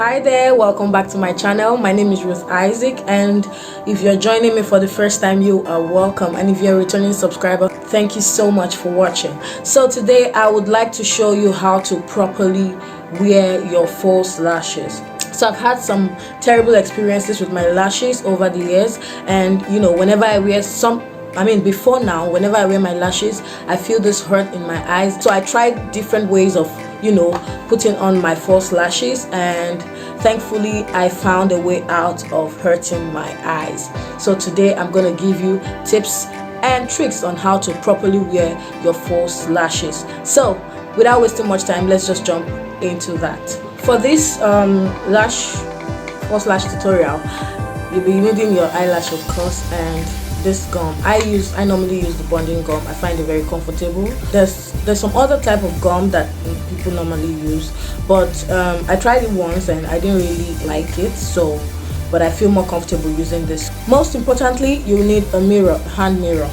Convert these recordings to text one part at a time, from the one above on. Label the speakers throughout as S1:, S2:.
S1: Hi there, welcome back to my channel. My name is Ruth Isaac, and if you're joining me for the first time, you are welcome, and if you're a returning subscriber, thank you so much for watching. So today I would like to show you how to properly wear your false lashes. So I've had some terrible experiences with my lashes over the years, and whenever I wear before now, whenever I wear my lashes, I feel this hurt in my eyes. So I tried different ways of putting on my false lashes, and thankfully I found a way out of hurting my eyes. So today I'm gonna give you tips and tricks on how to properly wear your false lashes. So without wasting much time, let's just jump into that. For this false lash tutorial, you'll be needing your eyelash, of course, and this gum. I normally use the bonding gum. I find it very comfortable. There's some other type of gum that people normally use, but I tried it once and I didn't really like it, but I feel more comfortable using this. Most importantly, you need a mirror, hand mirror.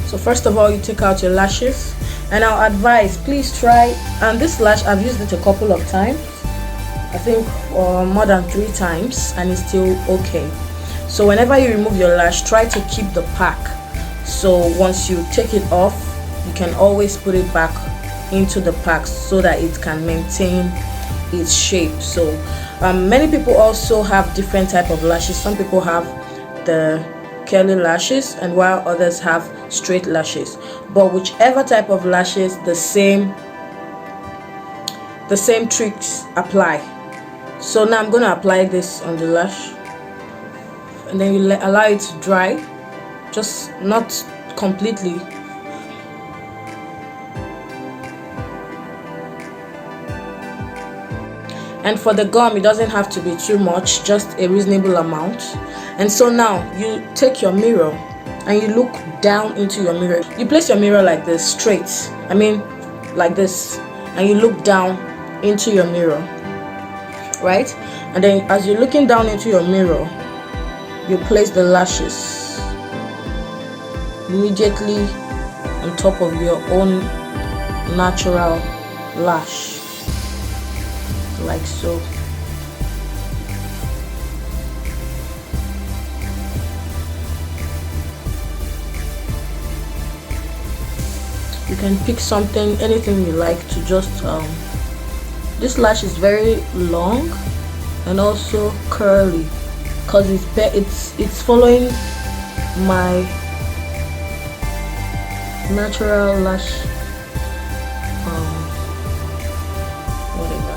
S1: So first of all, you take out your lashes, and I'll advise, please try, and this lash I've used it a couple of times, I think more than 3 times, and it's still okay. So whenever you remove your lash, try to keep the pack. So once you take it off, you can always put it back into the pack so that it can maintain its shape. So many people also have different type of lashes. Some people have the curly lashes, and while others have straight lashes. But whichever type of lashes, the same tricks apply. So now I'm going to apply this on the lash, and then you allow it to dry, just not completely. And for the gum, it doesn't have to be too much, just a reasonable amount. And so now you take your mirror and you look down into your mirror. You place your mirror like this, straight, like this, and you look down into your mirror, right? And then as you're looking down into your mirror, you place the lashes immediately on top of your own natural lash, like so. You can pick something, anything you like, to just this lash is very long and also curly, because it's following my natural lash whatever.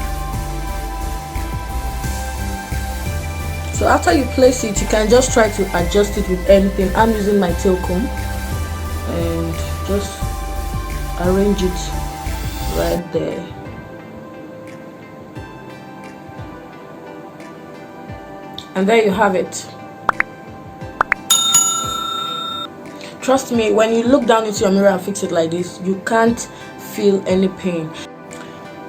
S1: So after you place it, you can just try to adjust it with anything. I'm using my tail comb and just arrange it right there. And there you have it. Trust me, when you look down into your mirror and fix it like this, you can't feel any pain.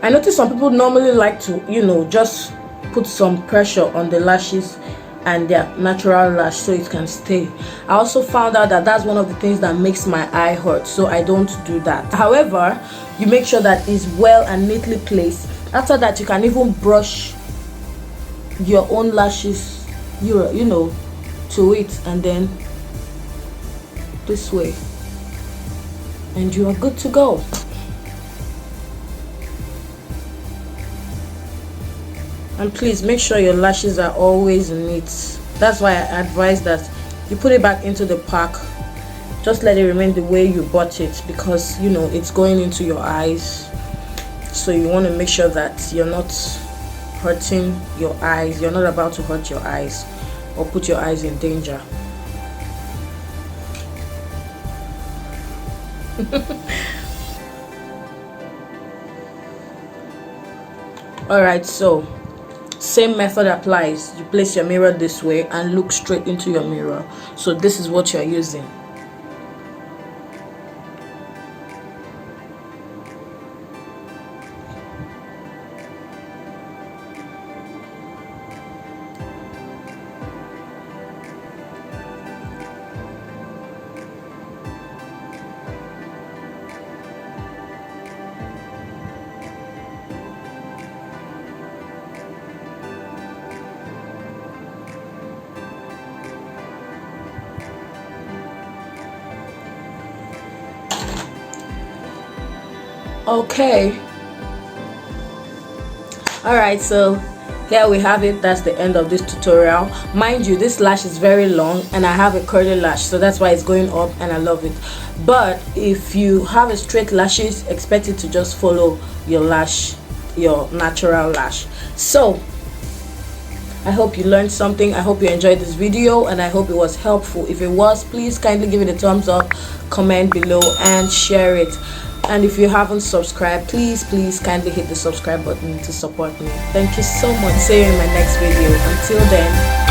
S1: I notice some people normally like to, just put some pressure on the lashes and their natural lash so it can stay. I also found out that that's one of the things that makes my eye hurt, so I don't do that. However, you make sure that it's well and neatly placed. After that, you can even brush your own lashes to it, and then this way, and you are good to go. And please make sure your lashes are always neat. That's why I advise that you put it back into the pack. Just let it remain the way you bought it, because it's going into your eyes, so you want to make sure that you're not hurting your eyes. You're not about to hurt your eyes or put your eyes in danger. Alright, so same method applies. You place your mirror this way and look straight into your mirror. So this is what you're using. Okay, all right, so here we have it. That's the end of this tutorial. Mind you, this lash is very long and I have a curly lash, so that's why it's going up and I love it. But if you have a straight lashes, expect it to just follow your lash, your natural lash. So I hope you learned something. I hope you enjoyed this video and I hope it was helpful. If it was, please kindly give it a thumbs up, comment below and share it. And if you haven't subscribed, please kindly hit the subscribe button to support me. Thank you so much. See you in my next video. Until then,